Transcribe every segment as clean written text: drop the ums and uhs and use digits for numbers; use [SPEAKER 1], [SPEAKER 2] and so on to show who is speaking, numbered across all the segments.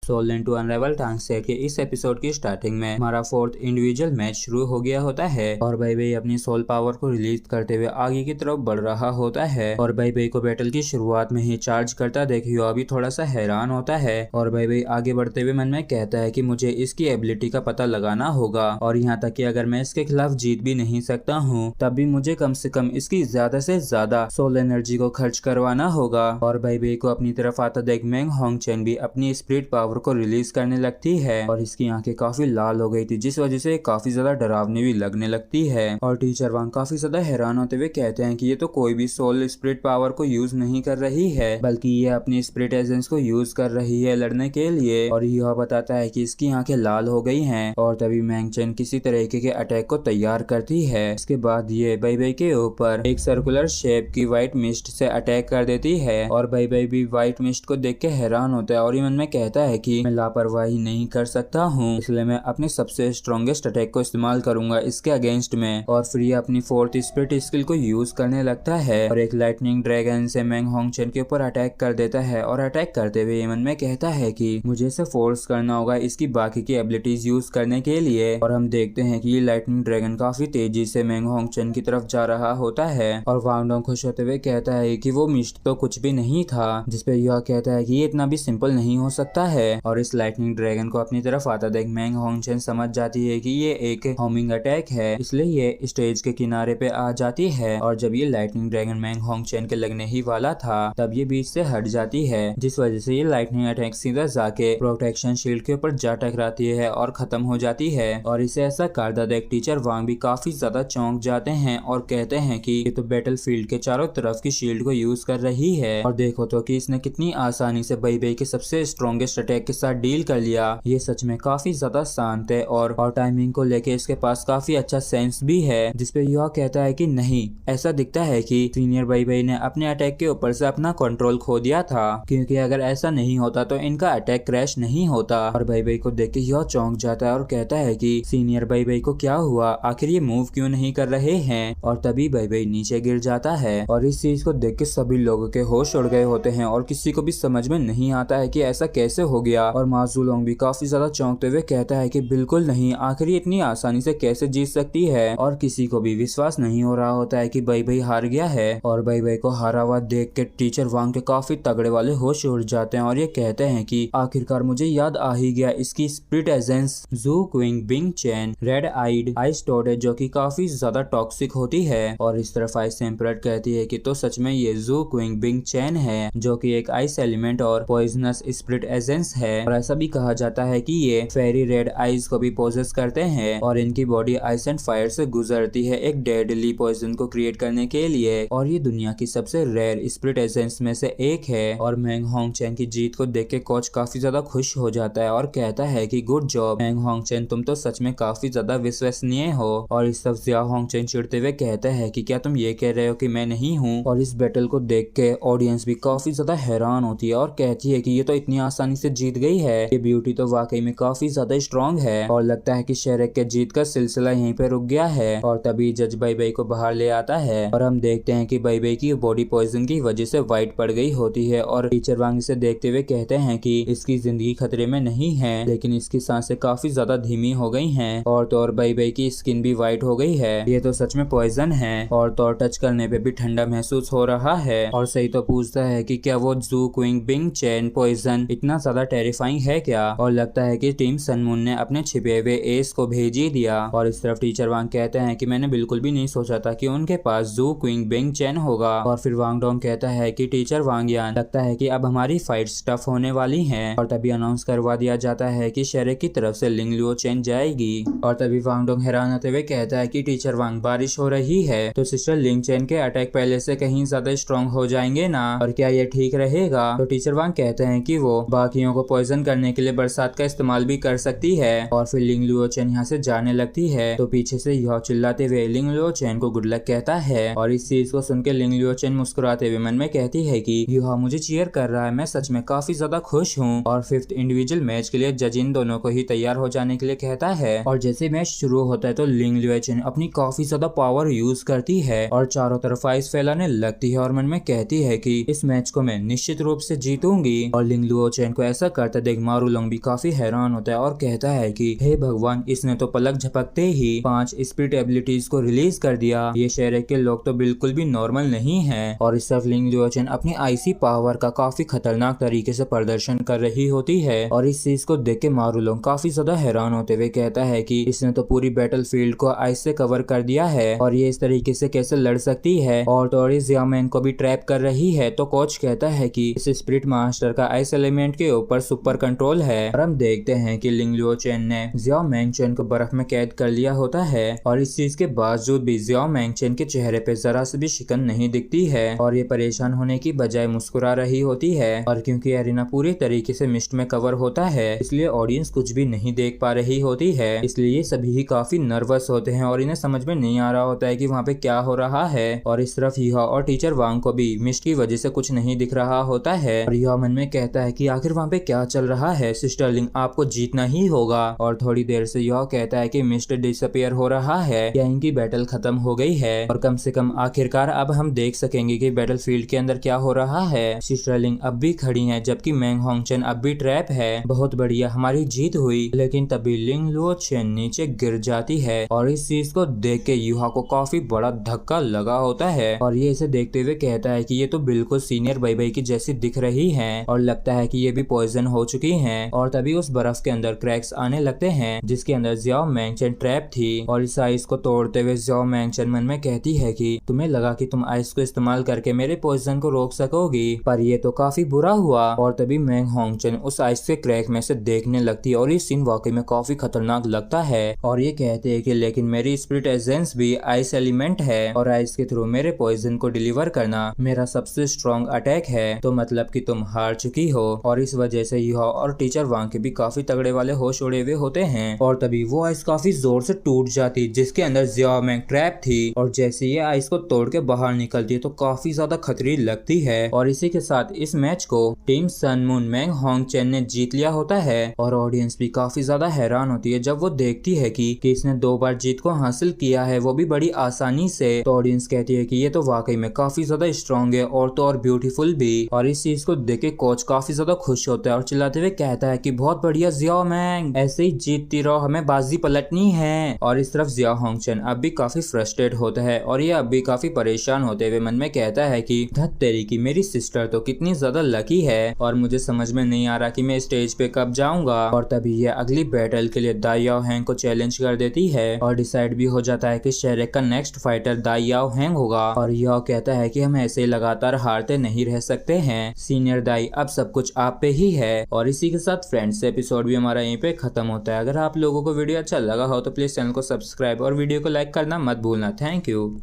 [SPEAKER 1] Soul Lin to अनराइवल टांगसेट के इस episode की स्टार्टिंग में हमारा फोर्थ इंडिविजुअल मैच शुरू हो गया होता है और बेइबेई अपनी सोल पावर को रिलीज करते हुए आगे की तरफ बढ़ रहा होता है और बेइबेई को बैटल की शुरुआत में ही चार्ज करता देख युआ भी थोड़ा सा हैरान होता है और बेइबेई आगे बढ़ते हुए मन में कहता है कि मुझे इसकी एबिलिटी का पता लगाना होगा और यहाँ तक कि अगर मैं इसके खिलाफ जीत भी नहीं सकता हूँ तब भी मुझे कम से कम इसकी ज्यादा से ज्यादा सोल एनर्जी को खर्च करवाना होगा। और बेइबेई को अपनी तरफ आता देख मेंग होंगचेन भी अपनी स्पिरिट पावर को रिलीज करने लगती है और इसकी आंखें काफी लाल हो गई थी जिस वजह से काफी ज्यादा डरावनी भी लगने लगती है। और टीचर वांग काफी ज्यादा हैरान होते हुए कहते हैं कि ये तो कोई भी सोल स्पिरिट पावर को यूज नहीं कर रही है बल्कि ये अपनी स्पिरिट एसेंस को यूज कर रही है लड़ने के लिए। और यह बताता है कि इसकी आंखें लाल हो गई हैं और तभी मेंग चेन किसी तरीके के अटैक को तैयार करती है। इसके बाद ये बेइबेई के ऊपर एक सर्कुलर शेप की व्हाइट मिस्ट से अटैक कर देती है और बेइबेई भी व्हाइट मिस्ट को देख के हैरान होता है और ये मन में कहता है कि मैं लापरवाही नहीं कर सकता हूँ, इसलिए मैं अपने सबसे स्ट्रॉन्गेस्ट अटैक को इस्तेमाल करूंगा इसके अगेंस्ट में। और फिर ये अपनी फोर्थ स्पिरिट स्किल को यूज करने लगता है और एक लाइटनिंग ड्रैगन से मेंग होंगचेन के ऊपर अटैक कर देता है और अटैक करते हुए ये मन में कहता है कि मुझे इसे फोर्स करना होगा इसकी बाकी की एबिलिटीज यूज करने के लिए। और हम देखते हैं कि ये लाइटनिंग ड्रैगन काफी तेजी से मेंग होंगचेन की तरफ जा रहा होता है और वांग डोंग खुश होते हुए कहता है कि वो मिस्ट तो कुछ भी नहीं था, जिसपे यह कहता है कि ये इतना भी सिंपल नहीं हो सकता है। और इस लाइटनिंग ड्रैगन को अपनी तरफ आता देख मेंग होंगचेन समझ जाती है कि ये एक होमिंग अटैक है, इसलिए ये स्टेज के किनारे पे आ जाती है। और जब ये लाइटनिंग ड्रैगन मेंग होंगचेन के लगने ही वाला था तब ये बीच से हट जाती है जिस वजह से ये लाइटनिंग अटैक सीधा जाके प्रोटेक्शन शील्ड के ऊपर जा टकराती है और खत्म हो जाती है। और इसे ऐसा करता देख टीचर वांग भी काफी ज्यादा चौंक जाते हैं और कहते हैं कि ये तो बैटल फील्ड के चारों तरफ की शील्ड को यूज कर रही है और देखो तो कि इसने कितनी आसानी से बेइबेई के सबसे स्ट्रॉन्गेस्ट अटैक के साथ डील कर लिया। ये सच में काफी ज्यादा शांत है और टाइमिंग को लेके इसके पास काफी अच्छा सेंस भी है, जिसपे यह कहता है कि नहीं, ऐसा दिखता है कि सीनियर बेइबेई ने अपने अटैक के ऊपर से अपना कंट्रोल खो दिया था, क्योंकि अगर ऐसा नहीं होता तो इनका अटैक क्रैश नहीं होता। और बेइबेई को देख के यह चौंक जाता है और कहता है कि सीनियर बेइबेई को क्या हुआ, आखिर ये मूव क्यों नहीं कर रहे हैं। और तभी बेइबेई नीचे गिर जाता है और इस चीज को देख के सभी लोगों के होश उड़ गए होते हैं और किसी को भी समझ में नहीं आता है कि ऐसा कैसे हो गया। और मा ज़ुलॉन्ग भी काफी ज्यादा चौंकते हुए कहता है कि बिल्कुल नहीं, आखिर ये इतनी आसानी से कैसे जीत सकती है। और किसी को भी विश्वास नहीं हो रहा होता है कि बेइबेई हार गया है और बेइबेई को हारा हुआ देख के टीचर वांग के काफी तगड़े वाले होश उड़ जाते हैं और ये कहते हैं कि आखिरकार मुझे याद आ ही गया, इसकी स्पिरिट एसेंस जू क्विंग बिंग चैन रेड आइड आइस टोड है जो कि काफी ज्यादा टॉक्सिक होती है। और इस तरफ आइस एम्परर कहती है कि तो सच में ये जू क्विंग बिंग चैन है जो कि एक आइस एलिमेंट और पॉइजनस स्पिरिट एसेंस है और ऐसा भी कहा जाता है कि ये फेरी रेड आइस को भी पोजेस करते हैं और इनकी बॉडी आइस एंड फायर से गुजरती है एक डेडली पॉइजन को क्रिएट करने के लिए। और ये दुनिया की सबसे रेयर स्पिरिट एसेंस में से एक है। और मेंग होंगचेन की जीत को देख के कोच काफी ज्यादा खुश हो जाता है और कहता है कि गुड जॉब मेंग होंगचेन, तुम तो सच में काफी ज्यादा विश्वसनीय हो। और इस तरफ जिया होंगचेन चिढ़ते हुए कहता है कि क्या तुम ये कह रहे हो कि मैं नहीं हूँ। और इस बैटल को देख के ऑडियंस भी काफी ज्यादा हैरान होती है और कहती है कि ये तो इतनी आसानी से जीत गई है, ये ब्यूटी तो वाकई में काफी ज्यादा स्ट्रॉन्ग है। और लगता है कि शेरेक के जीत का सिलसिला यहीं पे रुक गया है। और तभी जज बेइबेई को बाहर ले आता है और हम देखते हैं कि बेइबेई की बॉडी पॉइजन की वजह से व्हाइट पड़ गई होती है। और टीचर वांग इसे देखते हुए कहते हैं कि इसकी जिंदगी खतरे में नहीं है, लेकिन इसकी सांसें काफी ज्यादा धीमी हो गई हैं और तो और बेइबेई की स्किन भी व्हाइट हो गई है, ये तो सच में पॉइजन है। और तो और टच करने पे भी ठंडा महसूस हो रहा है। और सही तो पूछता है कि क्या वो जू क्विंग बिंग चैन पॉइजन इतना ज्यादा टेरिफाइंग है क्या। और लगता है कि टीम सनमून ने अपने छिपे हुए एस को भेज ही दिया। और इस तरफ टीचर वांग कहते हैं कि मैंने बिल्कुल भी नहीं सोचा था कि उनके पास जू क्विंग बिंग चैन होगा। और फिर वांग डोंग कहता है कि टीचर वांग यान, लगता है कि अब हमारी फाइट टफ होने वाली है। और तभी अनाउंस करवा दिया जाता है कि शेरेक की तरफ से लिंग लुओ चैन जाएगी। और तभी वांग डोंग हैरान होते हुए कहता है कि टीचर वांग, बारिश हो रही है तो सिस्टर लिंग चैन के अटैक पहले से कहीं ज्यादा स्ट्रॉन्ग हो जाएंगे ना, और क्या ये ठीक रहेगा। तो टीचर वांग कहते हैं कि वो बाकियों को पॉइजन करने के लिए बरसात का इस्तेमाल भी कर सकती है। और फिर लिंग लुओ चैन यहाँ से जाने लगती है तो पीछे से यह चिल्लाते हुए लिंग लुओ चैन को गुड लक कहता है। और इस चीज को सुन के लिंग लुओ चैन मुस्कुराते हुए मन में कहती है कि यह मुझे चीयर कर रहा है, मैं सच में काफी ज्यादा खुश हूँ। और फिफ्थ इंडिविजुअल मैच के लिए जज इन दोनों को ही तैयार हो जाने के लिए कहता है। और जैसे मैच शुरू होता है तो लिंग लुओ चैन अपनी काफी ज्यादा पावर यूज करती है और चारों तरफ आइस फैलाने लगती है और मन में कहती है कि इस मैच को मैं निश्चित रूप से जीतूंगी। और लिंग लुओ चैन को ऐसा करता देख मारुलोंग भी काफी हैरान होता है और कहता है कि हे भगवान, इसने तो पलक झपकते ही 5 स्पिरिट एबिलिटीज को रिलीज कर दिया। ये शहर के लोग तो बिल्कुल भी नॉर्मल नहीं है। और इस तरफ लिंग लियोचेन अपनी आईसी पावर का काफी खतरनाक तरीके से प्रदर्शन कर रही होती है और इस चीज को देख के मारुलोंग काफी ज्यादा हैरान होते हुए कहता है कि इसने तो पूरी बैटल फील्ड को आइस से कवर कर दिया है और ये इस तरीके से कैसे लड़ सकती है और टोरी जियामैंग को भी ट्रैप कर रही है। तो कोच कहता है कि इस स्पिरिट मास्टर का आइस एलिमेंट के ऊपर सुपर कंट्रोल है और हम देखते हैं कि लिंग लियोचेन ने जियाओ मैंगचेन को बर्फ में कैद कर लिया होता है और इस चीज के बावजूद भी जियाओ मैंगचेन के चेहरे पे जरा से भी शिकन नहीं दिखती है और ये परेशान होने की बजाय मुस्कुरा रही होती है। और क्योंकि एरिना पूरी तरीके से मिस्ट में कवर होता है इसलिए ऑडियंस कुछ भी नहीं देख पा रही होती है, इसलिए सभी ही काफी नर्वस होते हैं और इन्हें समझ में नहीं आ रहा होता है कि वहाँ पे क्या हो रहा है। और इस तरफ युहा और टीचर वांग को भी मिस्ट की वजह से कुछ नहीं दिख रहा होता है और युहा मन में कहता है कि आखिर वहाँ पे क्या चल रहा है, सिस्टर लिंग आपको जीतना ही होगा। और थोड़ी देर से युहा कहता है कि मिस्ट डिसअपियर हो रहा है या इनकी बैटल खत्म हो गई है और कम से कम आखिरकार अब हम देख सकेंगे कि बैटल फील्ड के अंदर क्या हो रहा है। सिस्टर लिंग अब भी खड़ी है जबकि मैंग होंगचेन अब भी ट्रैप है। बहुत बढ़िया, हमारी जीत हुई। लेकिन तभी लिंग लियोचेन नीचे गिर जाती है और इस चीज को देख के युहा को काफी बड़ा धक्का लगा होता है और ये इसे देखते हुए कहता है कि ये तो बिल्कुल सीनियर बाई की जैसी दिख रही है और लगता है कि ये भी पॉइजन हो चुकी हैं। और तभी उस बर्फ के अंदर क्रैक्स आने लगते हैं जिसके अंदर जियाओ मैंगचेन ट्रैप थी और इस आइस को तोड़ते हुए जियाओ मैंगचेन मन में कहती है कि तुम्हें लगा कि तुम आइस को इस्तेमाल करके मेरे पॉइजन को रोक सकोगी, पर ये तो काफी बुरा हुआ। और तभी मैंग होंगचेन उस आइस के क्रैक में से देखने लगती है और ये सीन वाकई में काफी खतरनाक लगता है और ये कहते हैं कि लेकिन मेरी स्पिरिट एसेंस भी आइस एलिमेंट है और आइस के थ्रू मेरे पॉइजन को डिलीवर करना मेरा सबसे स्ट्रॉन्ग अटैक है, तो मतलब कि तुम हार चुकी हो। और इस वजह से युहा और टीचर वांग के भी काफी तगड़े वाले होश उड़े हुए होते हैं और तभी वो आइस काफी जोर से टूट जाती जिसके अंदर जियाओ मैंग ट्रैप थी और जैसे ये आइस को तोड़ के बाहर निकलती है तो काफी ज्यादा खतरनाक लगती है। और इसी के साथ इस मैच को टीम सन मून मैंग होंगचेन ने जीत लिया होता है और ऑडियंस भी काफी ज्यादा हैरान होती है जब वो देखती है कि इसने 2 बार जीत को हासिल किया है, वो भी बड़ी आसानी से। तो ऑडियंस कहती है कि ये तो वाकई में काफी ज्यादा स्ट्रॉन्ग है और तो और ब्यूटीफुल भी। और इस चीज को देख के कोच काफी ज्यादा खुश होता है और चिल्लाते हुए कहता है कि बहुत बढ़िया जियाओ मैंग, ऐसे ही जीतती रहो, हमें बाजी पलटनी है। और इस तरफ जियाओ होंगचेन अब भी काफी फ्रस्ट्रेट होता है और ये अब भी काफी परेशान होते हुए मन में कहता है कि धत तेरी की मेरी सिस्टर तो कितनी ज्यादा लकी है और मुझे समझ में नहीं आ रहा कि मैं स्टेज पे कब जाऊंगा। और तभी ये अगली बैटल के लिए दाई याओ हैंग को चैलेंज कर देती है और डिसाइड भी हो जाता है कि शेरेक का नेक्स्ट फाइटर दाई याओ हैंग होगा। और याओ कहता है कि हम ऐसे लगातार हारते नहीं रह सकते हैं सीनियर दाई, अब सब कुछ आप पे ही है। और इसी के साथ फ्रेंड्स एपिसोड भी हमारा यहीं पे खत्म होता है। अगर आप लोगों को वीडियो अच्छा लगा हो तो प्लीज चैनल को सब्सक्राइब और वीडियो को लाइक करना मत भूलना। Thank you.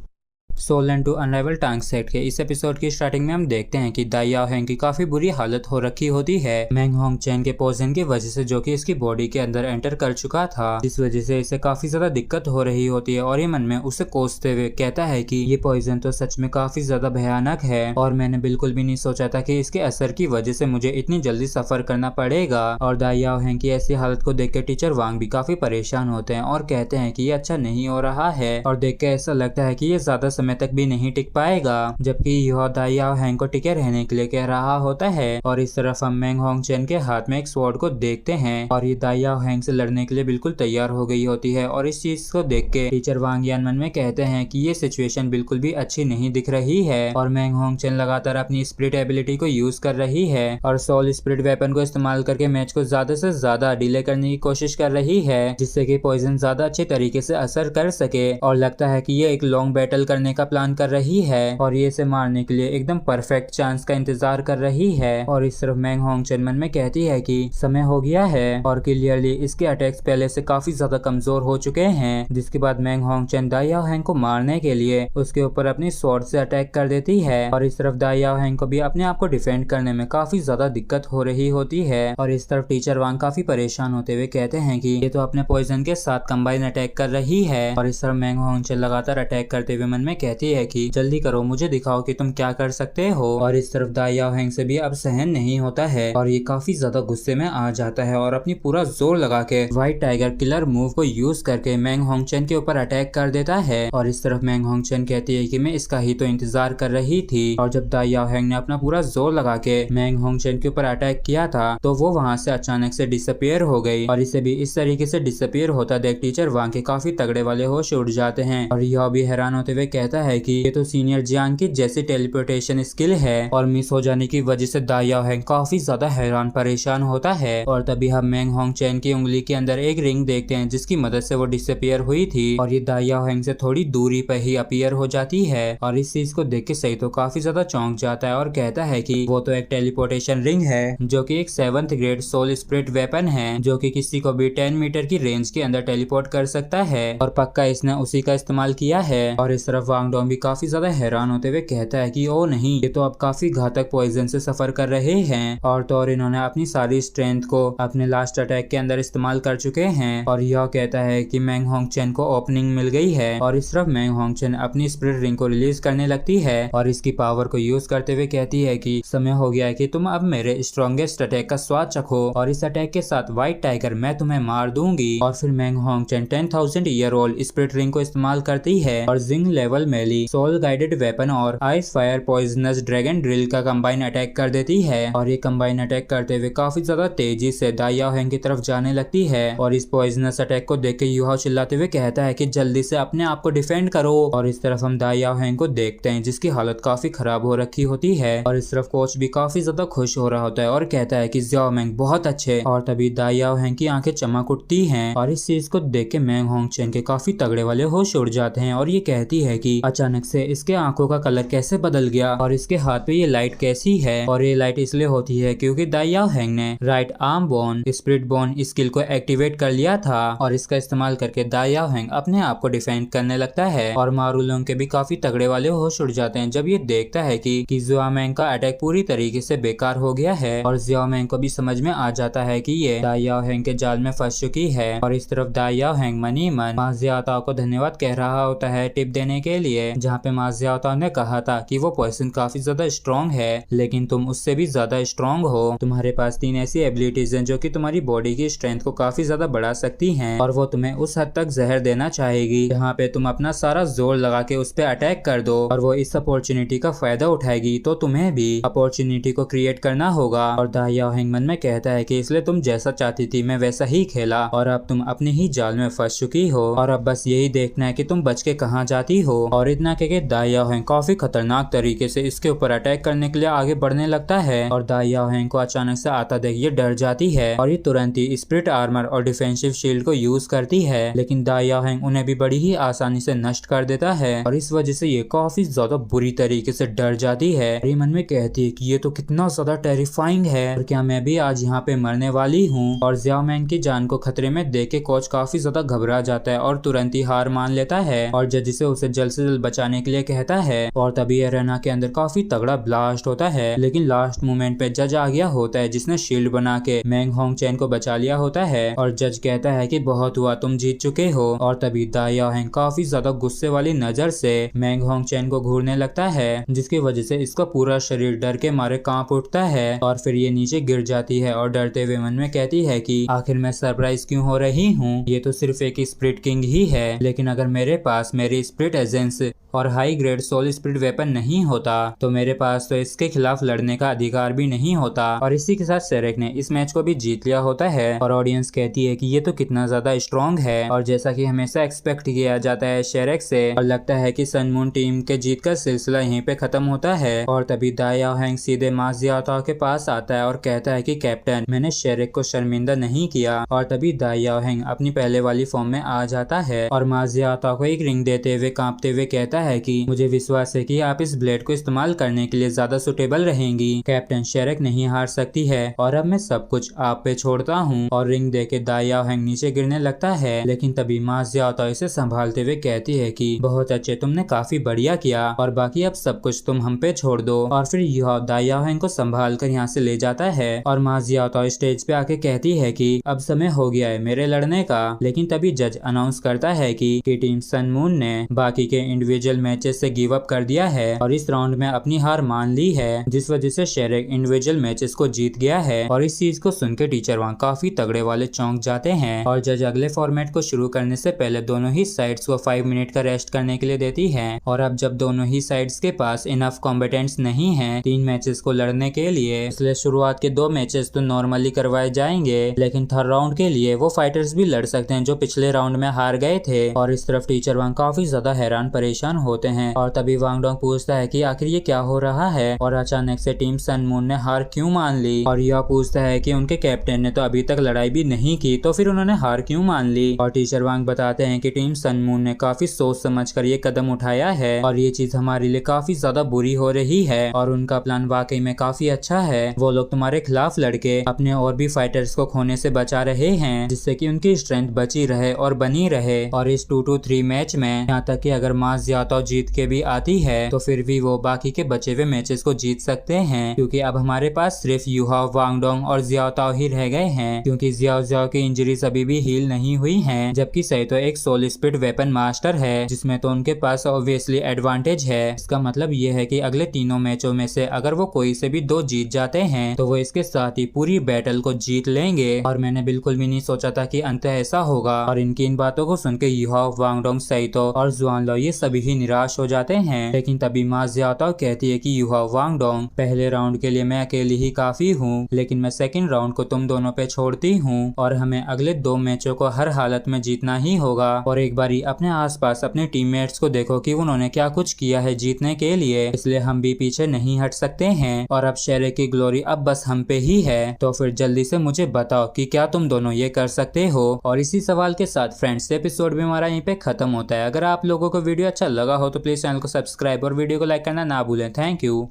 [SPEAKER 1] Soul and to unravel टांग सेट के इस एपिसोड की स्टार्टिंग में हम देखते हैं कि दाई याओ हैंग की काफी बुरी हालत हो रखी होती है मैंग होंगचेन के पॉइजन की वजह से, जो कि इसकी बॉडी के अंदर एंटर कर चुका था, जिस वजह से इसे काफी ज्यादा दिक्कत हो रही होती है। और ये मन में उसे कोसते हुए कहता है कि ये पॉइजन तो सच में काफी ज्यादा भयानक है और मैंने बिल्कुल भी नहीं सोचा था कि इसके असर की वजह से मुझे इतनी जल्दी सफर करना पड़ेगा। और दाई याओ हैंग की ऐसी हालत को देख के टीचर वांग भी काफी परेशान होते हैं और कहते हैं कि ये अच्छा नहीं हो रहा है और देख के ऐसा लगता है कि ये ज्यादा समय तक भी नहीं टिक पाएगा। जबकि युहा दाई याओ हैंग को टिके रहने के लिए कह रहा होता है। और इस तरफ हम मैंग होंगचेन के हाथ में एक स्वॉर्ड को देखते हैं और ये दाई याओ हैंग से लड़ने के लिए बिल्कुल तैयार हो गई होती है। और इस चीज को देख के टीचर वांग यान मन में कहते हैं कि ये सिचुएशन बिल्कुल भी अच्छी नहीं दिख रही है और मैंग होंगचेन लगातार अपनी स्पिरिट एबिलिटी को यूज कर रही है और सोल स्पिरिट वेपन को इस्तेमाल करके मैच को ज्यादा से ज्यादा डिले करने की कोशिश कर रही है जिससे कि पॉइजन ज्यादा अच्छे तरीके से असर कर सके। और लगता है कि ये एक लॉन्ग बैटल करने का प्लान कर रही है और ये इसे मारने के लिए एकदम परफेक्ट चांस का इंतजार कर रही है। और इस तरफ मैंग होंगचेन मन में कहती है कि समय हो गया है और क्लियरली इसके अटैक्स पहले से काफी ज्यादा कमजोर हो चुके हैं। जिसके बाद मैंग होंगचेन दाई याओ हैंग को मारने के लिए उसके ऊपर अपनी स्वॉर्ड से अटैक कर देती है और इस तरफ दाई याओ हैंग को भी अपने आप को डिफेंड करने में काफी ज्यादा दिक्कत हो रही होती है। और इस तरफ टीचर वांग काफी परेशान होते हुए कहते हैं कि ये तो अपने पॉइजन के साथ कंबाइन अटैक कर रही है। और इस तरफ मैंग होंगचेन लगातार अटैक करते हुए मन में कहती है कि जल्दी करो, मुझे दिखाओ कि तुम क्या कर सकते हो। और इस तरफ दाई याओहेंग से भी अब सहन नहीं होता है और ये काफी ज्यादा गुस्से में आ जाता है और अपनी पूरा जोर लगा के व्हाइट टाइगर किलर मूव को यूज करके मैंग होंगचेन के ऊपर अटैक कर देता है। और इस तरफ मैंग होंगचेन कहती है कि मैं इसका ही तो इंतजार कर रही थी। और जब दाई याओहेंग ने अपना पूरा जोर लगा के मैंग होंगचेन के ऊपर अटैक किया था तो वो वहां से अचानक से डिसअपियर हो गई। और इसे भी इस तरीके से डिसअपियर होता देख टीचर वांग के काफी तगड़े वाले होश उड़ जाते हैं। और यह भी हैरान होते हुए कहता है कि ये तो सीनियर जियांग की जैसी टेलीपोर्टेशन स्किल है। और मिस हो जाने की वजह से दाई याओहेंग काफी ज्यादा हैरान परेशान होता है। और तभी हम मैंग होंगचेन की उंगली के अंदर एक रिंग देखते हैं जिसकी मदद से वो डिसअपियर हुई थी और ये दाई याओहेंग से थोड़ी दूरी पर ही अपीयर हो जाती है। और इस चीज को देख के सही तो काफी ज्यादा चौंक जाता है और कहता है कि वो तो एक टेलीपोर्टेशन रिंग है जो कि एक 7th grade soul spirit weapon है जो कि किसी को भी 10 मीटर की रेंज के अंदर टेलीपोर्ट कर सकता है और पक्का इसने उसी का इस्तेमाल किया है। और इस तरफ वांग डोंग भी काफी ज्यादा हैरान होते हुए कहता है कि ओ नहीं, ये तो अब काफी घातक पॉइजन से सफर कर रहे हैं और तो और इन्होंने अपनी सारी स्ट्रेंथ को अपने लास्ट अटैक के अंदर इस्तेमाल कर चुके हैं। और यह कहता है कि मैंग होंगचेन को ओपनिंग मिल गई है। और इस तरफ मैंग होंगचेन अपनी स्पिरिट रिंग को रिलीज करने लगती है और इसकी पावर को यूज करते हुए कहती है कि समय हो गया है कि तुम अब मेरे स्ट्रॉन्गेस्ट अटैक का स्वाद चखो और इस अटैक के साथ व्हाइट टाइगर मैं तुम्हें मार दूंगी। और फिर मैंग होंगचेन 10,000 ईयर ओल्ड स्पिरिट रिंग को इस्तेमाल करती है और जिंग लेवल मेली सोल गाइडेड वेपन और ice fire poisonous dragon drill का कंबाइन अटैक कर देती है। और ये कंबाइन अटैक करते हुए काफी ज्यादा तेजी से दाई याओहेंग की तरफ जाने लगती है। और इस पॉइजनस अटैक को देख के युहाओ चिल्लाते हुए कहता है कि जल्दी से अपने आप को डिफेंड करो। और इस तरफ हम दाई याओहेंग को देखते हैं जिसकी हालत काफी खराब हो रखी होती है। और इस तरफ कोच भी काफी ज्यादा खुश हो रहा होता है और कहता है कि ज़ियाओ मेंग बहुत अच्छे। और तभी दाई याओहेंग की आंखें चमक उठती हैं और इस चीज को देख के मैंग होंगचेन के काफी तगड़े वाले होश उड़ जाते हैं और ये कहती है कि अचानक से इसके आंखों का कलर कैसे बदल गया और इसके हाथ पे ये लाइट कैसी है। और ये लाइट इसलिए होती है क्योंकि दाई याओहेंग ने right arm bone spirit bone skill को एक्टिवेट कर लिया था और इसका इस्तेमाल करके दाई याओहेंग अपने आप को डिफेंड करने लगता है। और मारूलोंग के भी काफी तगड़े वाले होश उड़ जाते हैं जब ये देखता है कि ज़ियाओ मेंग का अटैक पूरी तरीके से बेकार हो गया है। और ज़ियाओ मेंग को भी समझ में आ जाता है कि ये दाई याओहेंग के जाल में फंस चुकी है। और इस तरफ दाई याओहेंग मनी मन मा ज़ियाओताओ को धन्यवाद कह रहा होता है टिप देने के लिए, जहाँ पे मा ज़ियाओताओ ने कहा था कि वो पर्सन काफी ज्यादा स्ट्रॉन्ग है लेकिन तुम उससे भी ज्यादा स्ट्रॉन्ग हो। तुम्हारे पास 3 ऐसी एबिलिटीज हैं जो कि तुम्हारी बॉडी की स्ट्रेंथ को काफी ज्यादा बढ़ा सकती हैं और वो तुम्हें उस हद तक जहर देना चाहेगी जहाँ पे तुम अपना सारा जोर लगा के उस पे अटैक कर दो और वो इस अपॉर्चुनिटी का फायदा उठाएगी। तो तुम्हें भी अपॉर्चुनिटी को क्रिएट करना होगा। और दाई याओहेंग मन में कहता है कि इसलिए तुम जैसा चाहती थी मैं वैसा ही खेला और अब तुम अपने ही जाल में फंस चुकी हो और अब बस यही देखना है कि तुम बच के कहाँ जाती हो। और इतना कह के दाई याओहेंग काफी खतरनाक तरीके से इसके ऊपर अटैक करने के लिए आगे बढ़ने लगता है। और दाई याओहेंग को अचानक से आता देख ये डर जाती है और ये तुरंत ही स्पिरिट आर्मर और डिफेंसिव शील्ड को यूज करती है लेकिन दाई याओहेंग उन्हें भी बड़ी ही आसानी से नष्ट कर देता है और इस वजह से ये काफी ज्यादा बुरी तरीके से डर जाती है। ये मन में कहती है कि ये तो कितना ज्यादा टेरिफाइंग है और क्या मैं भी आज यहाँ पे मरने वाली हूँ। और ज़ियाओ मेंग की जान को खतरे में देख के कोच काफी ज्यादा घबरा जाता है और तुरंत ही हार मान लेता है और जज से उसे जल्द से जल्द बचाने के लिए कहता है। और तभी एरेना के अंदर काफी तगड़ा ब्लास्ट होता है लेकिन लास्ट मोमेंट पे जज आ गया होता है जिसने शील्ड बना के मैंग होंगचेन को बचा लिया होता है और जज कहता है कि बहुत हुआ, तुम जीत चुके हो। और तभी दाई याओहेंग काफी ज्यादा गुस्से वाली नजर से मैंग होंगचेन को घूरने लगता है जिसकी वजह से इसका पूरा शरीर डर के मारे कांप उठता है और फिर ये नीचे गिर जाती है और डरते हुए मन में कहती है कि आखिर मैं सरप्राइज क्यों हो रही हूँ, ये तो सिर्फ एक स्पिरिट किंग ही है लेकिन अगर मेरे पास मेरी स्पिरिट एजेंस और high grade soul spirit weapon नहीं होता तो मेरे पास तो इसके खिलाफ लड़ने का अधिकार भी नहीं होता। और इसी के साथ शेरेक ने इस मैच को भी जीत लिया होता है और ऑडियंस कहती है कि ये तो कितना ज्यादा स्ट्रॉन्ग है। और जैसा कि हमेशा एक्सपेक्ट किया जाता है शेरेक से और लगता है कि सन मून टीम के जीत का सिलसिला यहीं पे खत्म होता है। और तभी दाई याओहेंग सीधे मा ज़ियाओताओ के पास आता है और कहता है कि कैप्टन मैंने शेरेक को शर्मिंदा नहीं किया। और तभी दाई याओहेंग अपनी पहले वाली फॉर्म में आ जाता है और मा ज़ियाओताओ को एक रिंग देते हुए कांपते हुए कहता है कि मुझे विश्वास है कि आप इस ब्लेड को इस्तेमाल करने के लिए ज्यादा सुटेबल रहेंगी। कैप्टन शेरेक नहीं हार सकती है और अब मैं सब कुछ आप पे छोड़ता हूँ। और रिंग देके दाई याओहेंग नीचे गिरने लगता है लेकिन तभी मा ज़ियाओताओ इसे संभालते हुए कहती है कि बहुत अच्छे, तुमने काफी बढ़िया किया और बाकी अब सब कुछ तुम हम पे छोड़ दो। और फिर युहाओ दाई याओहेंग को संभाल कर यहाँ से ले जाता है और मा ज़ियाओताओ स्टेज पे आके कहती है कि अब समय हो गया है मेरे लड़ने का। लेकिन तभी जज अनाउंस करता है कि टीम सन मून ने बाकी के इंडिविजुअल इंडिविजुअल मैचेस से गिव अप कर दिया है और इस राउंड में अपनी हार मान ली है, जिस वजह से शेरेक इंडिविजुअल मैचेस को जीत गया है। और इस चीज को सुनकर टीचर वहाँ काफी तगड़े वाले चौंक जाते हैं और जज अगले फॉर्मेट को शुरू करने से पहले दोनों ही साइड्स को 5 मिनट का रेस्ट करने के लिए देती है। और अब जब दोनों ही साइड्स के पास इनफ कॉम्बिटेंट्स नहीं है 3 मैचेस को लड़ने के लिए, इसलिए शुरुआत के 2 मैचेस तो नॉर्मली करवाए जाएंगे, लेकिन थर्ड राउंड के लिए वो फाइटर्स भी लड़ सकते हैं जो पिछले राउंड में हार गए थे। और इस तरफ टीचर वांग काफी ज्यादा हैरान परेशान होते हैं और तभी वांग डोंग पूछता है कि आखिर ये क्या हो रहा है और अचानक से टीम सन मून ने हार क्यों मान ली। और यह पूछता है कि उनके कैप्टन ने तो अभी तक लड़ाई भी नहीं की, तो फिर उन्होंने हार क्यों मान ली। और टीचर वांग बताते हैं कि टीम सन मून ने काफी सोच समझ कर ये कदम उठाया है और ये चीज हमारे लिए काफी ज्यादा बुरी हो रही है और उनका प्लान वाकई में काफी अच्छा है। वो लोग तुम्हारे खिलाफ लड़के अपने और भी फाइटर्स को खोने से बचा रहे हैं, जिससे कि उनकी स्ट्रेंथ बची रहे और बनी रहे। और इस 2-3 मैच में यहाँ तक कि अगर मा जियाओ जीत के भी आती है तो फिर भी वो बाकी के बचे हुए मैचेस को जीत सकते हैं, क्योंकि अब हमारे पास सिर्फ युहाओ, वांग डोंग और जियाओ ताओ ही रह गए हैं, क्योंकि जियाओ की इंजरीज अभी भी हील नहीं हुई हैं, जबकि सैतो एक सोल स्पीड वेपन मास्टर है जिसमें तो उनके पास ऑब्वियसली एडवांटेज है। इसका मतलब ये है कि अगले तीनों मैचों में से अगर वो कोई से भी 2 जीत जाते हैं तो वो इसके साथ ही पूरी बैटल को जीत लेंगे। और मैंने बिल्कुल भी नहीं सोचा था कि अंत ऐसा होगा। और इनकी इन बातों को सुनकर युहाओ, वांग डोंग, सैतो और जुआन लो ये सभी ही निराश हो जाते हैं। लेकिन तभी मा जियाओ कहती है कि युहाओ, वांग डोंग, पहले राउंड के लिए मैं अकेली ही काफी हूँ, लेकिन मैं सेकंड राउंड को तुम दोनों पे छोड़ती हूँ और हमें अगले 2 मैचों को हर हालत में जीतना ही होगा। और एक बारी अपने आसपास अपने टीममेट्स को देखो कि उन्होंने क्या कुछ किया है जीतने के लिए, इसलिए हम भी पीछे नहीं हट सकते हैं और अब शेरेक की ग्लोरी अब बस हम पे ही है। तो फिर जल्दी से मुझे बताओ कि क्या तुम दोनों ये कर सकते हो। और इसी सवाल के साथ फ्रेंड्स एपिसोड भी हमारा यहीं पे खत्म होता है। अगर आप लोगों को वीडियो अच्छा लगा हो तो प्लीज चैनल को सब्सक्राइब और वीडियो को लाइक करना ना भूलें। Thank you.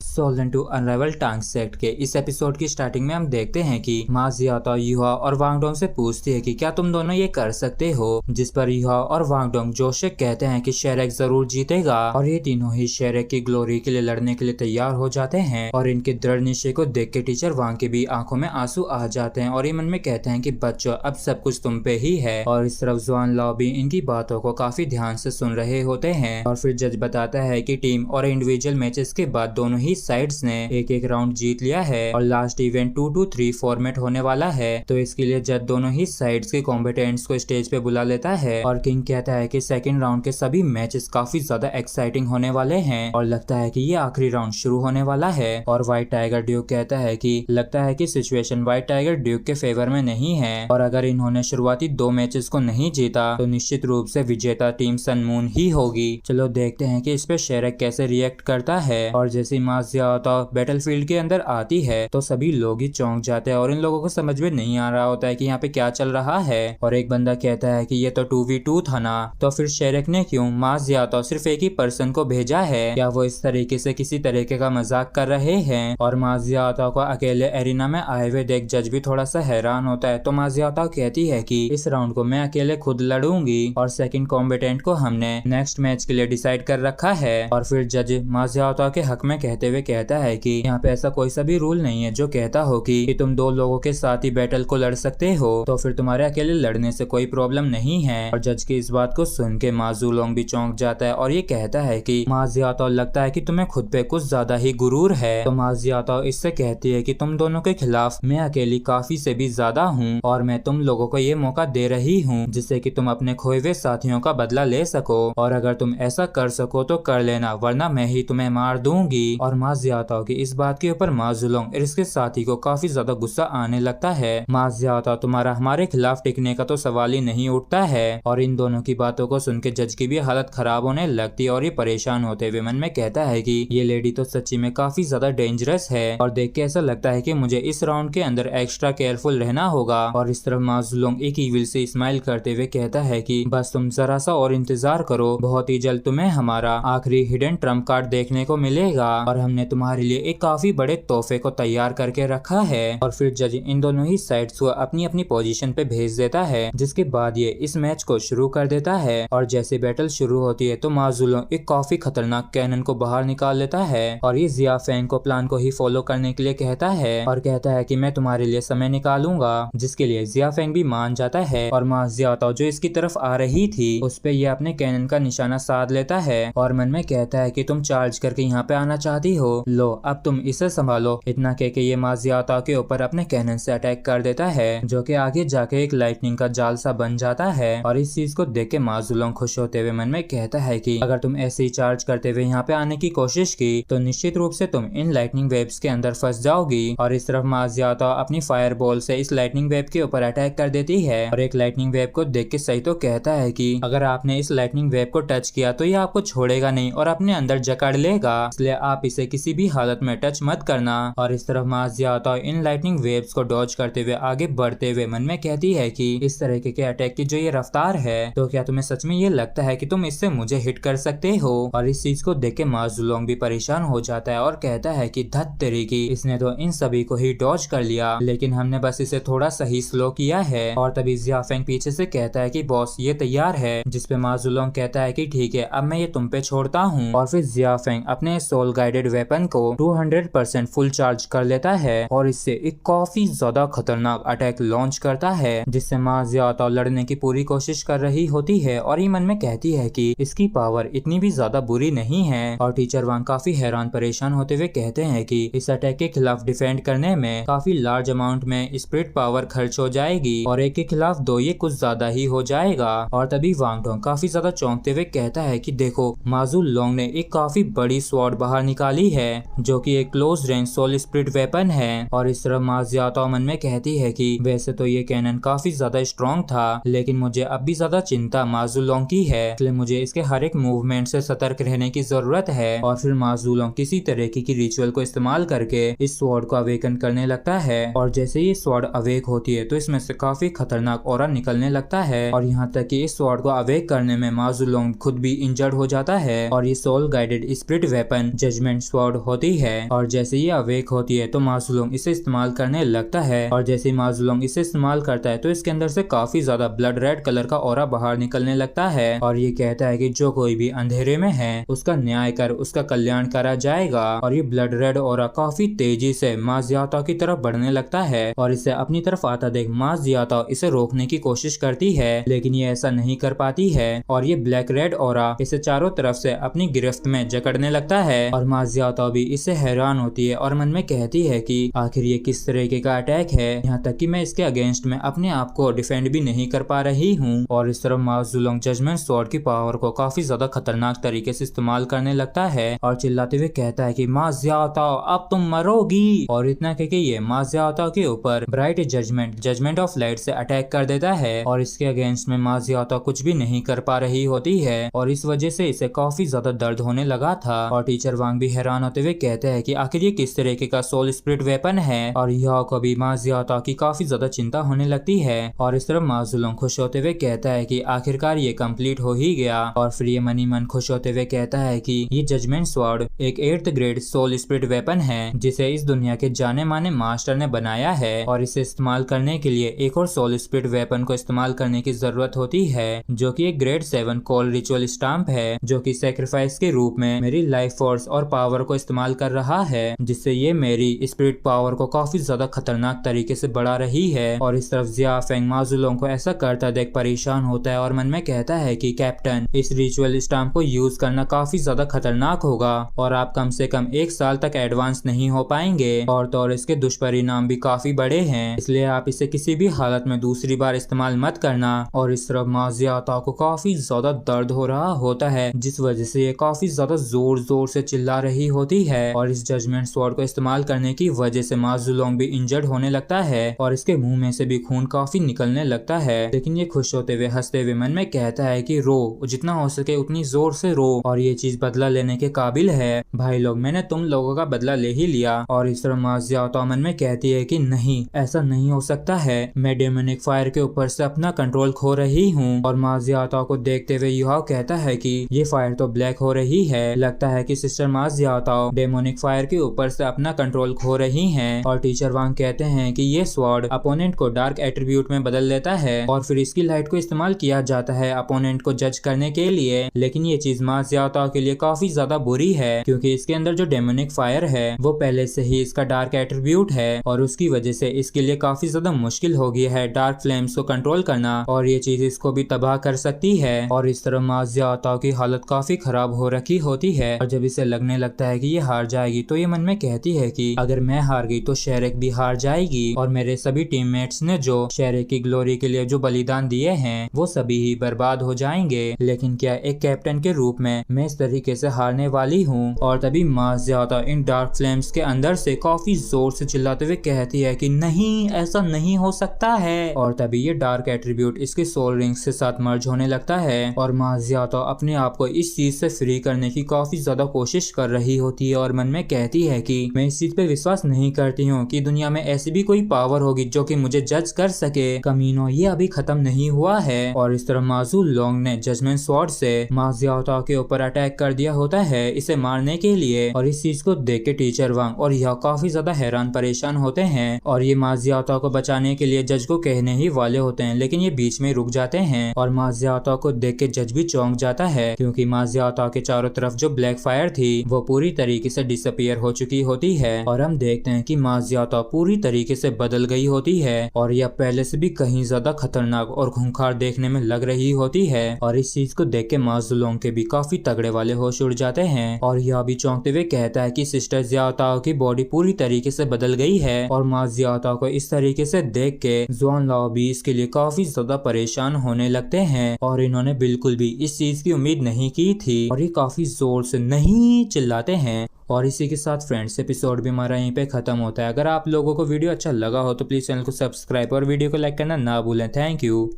[SPEAKER 1] सोल्जन टू अनराइवल टांग सेट के इस एपिसोड की स्टार्टिंग में हम देखते हैं कि मा जियाओ युहा और वांग डोंग से पूछती है कि क्या तुम दोनों ये कर सकते हो, जिस पर युहा और वांग डोंग जोश से कहते हैं कि शेरेक जरूर जीतेगा। और ये तीनों ही शेरेक की ग्लोरी के लिए लड़ने के लिए तैयार हो जाते हैं और इनके दृढ़ निश्चय को देख के टीचर वांग की भी आंखों में आंसू आ जाते हैं और ये मन में कहते हैं कि बच्चों अब सब कुछ तुम पे ही है। और इस तरफ जुआन लाओ भी इनकी बातों को काफी ध्यान से सुन रहे होते हैं। और फिर जज बताता है कि टीम और इंडिविजुअल मैचेस के बाद दोनों ही साइड्स ने एक राउंड जीत लिया है और लास्ट इवेंट 2-3 फॉर्मेट होने वाला है। तो इसके लिए जज दोनों ही साइड्स के कॉम्बिटेंट्स को स्टेज पे बुला लेता है और किंग कहता है कि सेकंड राउंड के सभी मैचेस काफी ज्यादा एक्साइटिंग होने वाले हैं और लगता है कि ये आखिरी राउंड शुरू होने वाला है। और व्हाइट टाइगर ड्यूक कहता है कि लगता है कि सिचुएशन व्हाइट टाइगर ड्यूक के फेवर में नहीं है और अगर इन्होंने शुरुआती 2 मैचेस को नहीं जीता तो निश्चित रूप से विजेता टीम सन मून ही होगी। चलो देखते हैं कि इस पे शेरेक कैसे रिएक्ट करता है। और जैसे मा जियाओ बैटलफील्ड के अंदर आती है तो सभी लोग ही चौंक जाते हैं और इन लोगों को समझ में नहीं आ रहा होता है कि यहाँ पे क्या चल रहा है। और एक बंदा कहता है कि ये तो 2v2 था ना, तो फिर शेरेक ने क्यों मा जियाओ सिर्फ एक ही पर्सन को भेजा है? क्या वो इस तरीके से किसी तरीके का मजाक कर रहे हैं? और मा जियाओ को अकेले एरिना में आए हुए देख जज भी थोड़ा सा हैरान होता है। तो मा जियाओ कहती है कि इस राउंड को मैं अकेले खुद लड़ूंगी और सेकंड कॉम्बिटेंट को हमने नेक्स्ट मैच के लिए डिसाइड कर रखा है। और फिर जज मा जियाओ के हक में कहते हुए कहता है कि यहाँ पे ऐसा कोई सा भी रूल नहीं है जो कहता हो कि तुम 2 लोगों के साथ ही बैटल को लड़ सकते हो, तो फिर तुम्हारे अकेले लड़ने से कोई प्रॉब्लम नहीं है। और जज की इस बात को सुन के मा जुलोंग भी चौंक जाता है और ये कहता है कि मा जियाओ लगता है कि तुम्हें खुद पे कुछ ज्यादा ही गुरूर है। तो मा जियाओ इससे कहती है कि तुम दोनों के खिलाफ मैं अकेली काफी से भी ज्यादा हूँ और मैं तुम लोगों को ये मौका दे रही हूँ जिससे कि तुम अपने खोए हुए साथियों का बदला ले सको और अगर तुम ऐसा कर सको तो कर लेना, वरना मैं ही तुम्हें मार दूंगी। और मा जियाओ की इस बात के ऊपर मा जुलोंग और इसके साथी को काफी ज्यादा गुस्सा आने लगता है। मा जियाओ तुम्हारा हमारे खिलाफ टिकने का तो सवाल ही नहीं उठता है। और इन दोनों की बातों को सुन के जज की भी हालत खराब होने लगती है और ये परेशान होते हुए मन में कहता है कि ये लेडी तो सच्ची में काफी ज्यादा डेंजरस है और देख के ऐसा लगता है कि मुझे इस राउंड के अंदर एक्स्ट्रा केयरफुल रहना होगा। और इस तरफ मा जुलोंग एक ईविल से स्माइल करते हुए कहता है कि बस तुम जरा सा और इंतजार करो, बहुत ही जल्द तुम्हें हमारा आखिरी हिडन ट्रम्प कार्ड देखने को मिलेगा और हम ने तुम्हारे लिए एक काफी बड़े तोहफे को तैयार करके रखा है। और फिर जज इन दोनों ही साइड्स को अपनी अपनी पोजीशन पे भेज देता है, जिसके बाद ये इस मैच को शुरू कर देता है। और जैसे बैटल शुरू होती है तो मा जुलोंग एक काफी खतरनाक कैनन को बाहर निकाल लेता है और ये जिया फेंग को प्लान को ही फॉलो करने के लिए कहता है और कहता है कि मैं तुम्हारे लिए समय निकालूंगा, जिसके लिए जिया फेंग भी मान जाता है। और मा जियाओ जो इसकी तरफ आ रही थी उस पे ये अपने कैनन का निशाना साध लेता है और मन में कहता है कि तुम चार्ज करके यहाँ पे आना चाहती हो, लो अब तुम इसे संभालो। इतना कह के ये मा जियाओ के ऊपर अपने कैनन से अटैक कर देता है, जो कि आगे जाके एक लाइटनिंग का जाल सा बन जाता है। और इस चीज को देख के मा जुलोंग खुश होते हुए मन में कहता है कि अगर तुम ऐसे ही चार्ज करते हुए यहाँ पे आने की कोशिश की तो निश्चित रूप से तुम इन लाइटनिंग वेव्स के अंदर फंस जाओगी। और इस तरफ मा जियाओ अपनी फायर बॉल से इस लाइटनिंग वेव के ऊपर अटैक कर देती है और एक लाइटनिंग वेव को देख के सही तो कहता है कि अगर आपने इस लाइटनिंग वेव को टच किया तो ये आपको छोड़ेगा नहीं और अपने अंदर जकड़ लेगा, इसलिए आप इसे किसी भी हालत में टच मत करना। और इस तरफ मा जियाओ इन लाइटनिंग वेव्स को डॉज करते हुए आगे बढ़ते हुए मन में कहती है कि इस तरीके के अटैक की जो ये रफ्तार है तो क्या तुम्हें सच में ये लगता है कि तुम इससे मुझे हिट कर सकते हो। और इस चीज को देख के मा जुलोंग भी परेशान हो जाता है और कहता है कि धत तेरी की, इसने तो इन सभी को ही डॉज कर लिया, लेकिन हमने बस इसे थोड़ा सही स्लो किया है। और तभी जिया फेंग पीछे से कहता है कि बॉस ये तैयार है, जिसपे मा जुलोंग कहता है कि ठीक है अब मैं ये तुम पे छोड़ता हूँ। और फिर जिया फेंग अपने सोल गाइडेड वेपन को 200% फुल चार्ज कर लेता है और इससे एक काफी ज्यादा खतरनाक अटैक लॉन्च करता है, जिससे मा जियाओ लड़ने की पूरी कोशिश कर रही होती है और ये मन में कहती है कि इसकी पावर इतनी भी ज्यादा बुरी नहीं है। और टीचर वांग काफी हैरान परेशान होते हुए कहते हैं कि इस अटैक के खिलाफ डिफेंड करने में काफी लार्ज अमाउंट में स्पिरिट पावर खर्च हो जाएगी और एक के खिलाफ दो ये कुछ ज्यादा ही हो जाएगा। और तभी वांग डोंग काफी ज्यादा चौंकते हुए कहता है कि देखो मा जुलोंग ने एक काफी बड़ी स्वॉर्ड बाहर निकाली है जो कि एक close range soul spirit weapon है। और इस तरह मा जियाओ मन में कहती है कि वैसे तो ये कैनन काफी ज्यादा स्ट्रॉन्ग था, लेकिन मुझे अब भी ज्यादा चिंता मा जुलोंग की है, इसलिए मुझे इसके हर एक मूवमेंट से सतर्क रहने की जरूरत है। और फिर मा जुलोंग किसी तरीके की रिचुअल को इस्तेमाल करके इस स्वॉर्ड को अवेकन करने लगता है और जैसे ये स्वॉर्ड अवेक होती है तो इसमें से काफी खतरनाक ऑरा निकलने लगता है और यहाँ तक कि इस स्वॉर्ड को अवेक करने में मा जुलोंग खुद भी इंजर्ड हो जाता है। और ये soul guided spirit weapon judgement sword होती है और जैसे ये अवेक होती है तो मा जुलोंग इसे इस्तेमाल करने लगता है और जैसे मा जुलोंग इसे इस्तेमाल करता है तो इसके अंदर से काफी ज्यादा ब्लड रेड कलर का ऑरा बाहर निकलने लगता है और ये कहता है कि जो कोई भी अंधेरे में है उसका न्याय कर उसका कल्याण करा जाएगा। और ये ब्लड रेड ऑरा काफी तेजी से मा जियाओ की तरफ बढ़ने लगता है और इसे अपनी तरफ आता देख मा जियाओ इसे रोकने की कोशिश करती है, लेकिन ये ऐसा नहीं कर पाती है और ये ब्लैक रेड ऑरा इसे चारों तरफ से अपनी गिरफ्त में जकड़ने लगता है। और मा जियाओ भी इससे हैरान होती है और मन में कहती है कि आखिर ये किस तरीके का अटैक है, यहाँ तक कि मैं इसके अगेंस्ट में अपने आप को डिफेंड भी नहीं कर पा रही हूँ। और इस तरह मा जुलोंग जजमेंट स्वॉर्ड की पावर को काफी ज्यादा खतरनाक तरीके से इस्तेमाल करने लगता है और चिल्लाते हुए कहता है कि मा जियाओ अब तुम मरोगी। और इतना कह के ये मा जियाओ के ऊपर ब्राइट जजमेंट ऑफ लाइट से अटैक कर देता है और इसके अगेंस्ट में मा जियाओ कुछ भी नहीं कर पा रही होती है और इस वजह से इसे काफी ज्यादा दर्द होने लगा था। और टीचर वांग भी हैरान होते हुए कहते हैं कि आखिर ये किस तरीके का सोल स्पिरिट वेपन है। और याओ को भी मा जियाओ की काफी ज्यादा चिंता होने लगती है और इस तरह मा जुलोंग खुश होते हुए कहता है कि आखिरकार ये कंप्लीट हो ही गया। और फिर ये मनी मन खुश होते हुए कहता है कि ये जजमेंट स्वॉर्ड एक 8th grade soul spirit weapon है जिसे इस दुनिया के जाने माने मास्टर ने बनाया है और इसे इस्तेमाल करने के लिए एक और सोल स्पिरिट वेपन को इस्तेमाल करने की जरूरत होती है जो कि एक ग्रेड 7 कॉल रिचुअल स्टाम्प है जो कि सैक्रिफाइस के रूप में मेरी लाइफ फोर्स और पावर को इस्तेमाल कर रहा है, जिससे ये मेरी स्पिरिट पावर को काफी ज्यादा खतरनाक तरीके से बढ़ा रही है। और इस तरफ जिया फेंग मा जुलोंग को ऐसा करता देख परेशान होता है और मन में कहता है कि कैप्टन इस रिचुअल स्टाम्प को यूज करना काफी ज्यादा खतरनाक होगा और आप कम से कम 1 साल तक एडवांस नहीं हो पाएंगे और तो और इसके दुष्परिणाम भी काफी बड़े हैं, इसलिए आप इसे किसी भी हालत में दूसरी बार इस्तेमाल मत करना। और इस तरफ मा जियाओ को काफी ज्यादा दर्द हो रहा होता है जिस वजह से ये काफी ज्यादा जोर जोर से चिल्ला रही होती है और इस जजमेंट स्वॉर्ड को इस्तेमाल करने की वजह से मा जुलोंग भी इंजर्ड होने लगता है और इसके मुंह में से भी खून काफी निकलने लगता है, लेकिन ये खुश होते हुए हंसते हुए मन में कहता है कि रो, जितना हो सके उतनी जोर से रो और ये चीज बदला लेने के काबिल है। भाई लोग मैंने तुम लोगों का बदला ले ही लिया। और इस तरह मा जियाओ मन में कहती है कि नहीं, ऐसा नहीं हो सकता है, मैं डेमोनिक फायर के ऊपर से अपना कंट्रोल खो रही हूँ। और मा जियाओ को देखते हुए युहाओ कहता है कि ये फायर तो ब्लैक हो रही है, लगता है कि सिस्टर मा जियाओ डेमोनिक फायर के ऊपर से अपना कंट्रोल खो रही हैं। और टीचर वांग कहते हैं कि ये स्वॉर्ड अपोनेंट को डार्क एट्रीब्यूट में बदल देता है और फिर इसकी लाइट को इस्तेमाल किया जाता है अपोनेंट को जज करने के लिए। लेकिन ये चीज मा जियाओ के लिए काफी ज्यादा बुरी है क्योंकि इसके अंदर जो डेमोनिक फायर है वो पहले से ही इसका डार्क एट्रीब्यूट है और उसकी वजह से इसके लिए काफी ज्यादा मुश्किल हो गया है डार्क फ्लेम्स को कंट्रोल करना और ये चीज इसको भी तबाह कर सकती है। और इस तरह मा जियाओ की हालत काफी खराब हो रखी होती है और जब इसे लगने लगता है कि ये हार जाएगी तो ये मन में कहती है कि अगर मैं हार गई तो शेरेक भी हार जाएगी और मेरे सभी टीममेट्स ने जो शेरेक की ग्लोरी के लिए जो बलिदान दिए हैं वो सभी ही बर्बाद हो जाएंगे। लेकिन क्या एक कैप्टन के रूप में मैं इस तरीके से हारने वाली हूँ। और तभी मा जियाओ इन डार्क फ्लेम्स के अंदर से काफी जोर से चिल्लाते हुए कहती है कि नहीं, ऐसा नहीं हो सकता है। और तभी ये डार्क एट्रीब्यूट इसके सोल रिंग्स के साथ मर्ज होने लगता है और मा जियाओ अपने आप को इस चीज से फ्री करने की काफी ज्यादा कोशिश कर रही होती है और मन में कहती है कि मैं इस चीज पे विश्वास नहीं करती हूँ कि दुनिया में ऐसी भी कोई पावर होगी जो कि मुझे जज कर सके। कमीनो, ये अभी खत्म नहीं हुआ है। और इस तरह मा जुलोंग ने जजमेंट स्वॉर्ड से मा जियाओ के ऊपर अटैक कर दिया होता है इसे मारने के लिए। और इस चीज को देख के टीचर वांग और यह काफी ज्यादा हैरान परेशान होते हैं और ये मा जियाओ को बचाने के लिए जज को कहने ही वाले होते हैं लेकिन ये बीच में रुक जाते हैं। और मा जियाओ को देख के जज भी चौंक जाता है क्योंकि मा जियाओ के चारों तरफ जो ब्लैक फायर थी वो पूरी तरीके से डिसअपियर हो चुकी होती है और हम देखते हैं कि मा जियाओ पूरी तरीके से बदल गई होती है और यह पहले से भी कहीं ज्यादा खतरनाक और खूंखार देखने में लग रही होती है। और इस चीज को देख के मा जुलोंग के भी काफी तगड़े वाले होश उड़ जाते हैं और यह भी चौंकते हुए कहता है कि सिस्टर जियाओ की बॉडी पूरी तरीके से बदल गई है। और मा जियाओ को इस तरीके से देख के जुआन लाओ भी इसके लिए काफी ज्यादा परेशान होने लगते हैं और इन्होंने बिल्कुल भी इस चीज की उम्मीद नहीं की थी और ये काफी जोर से नहीं चिल्लाते हैं। और इसी के साथ फ्रेंड्स एपिसोड भी हमारा यहीं पे खत्म होता है। अगर आप लोगों को वीडियो अच्छा लगा हो तो प्लीज चैनल को सब्सक्राइब और वीडियो को लाइक करना ना भूलें। Thank you.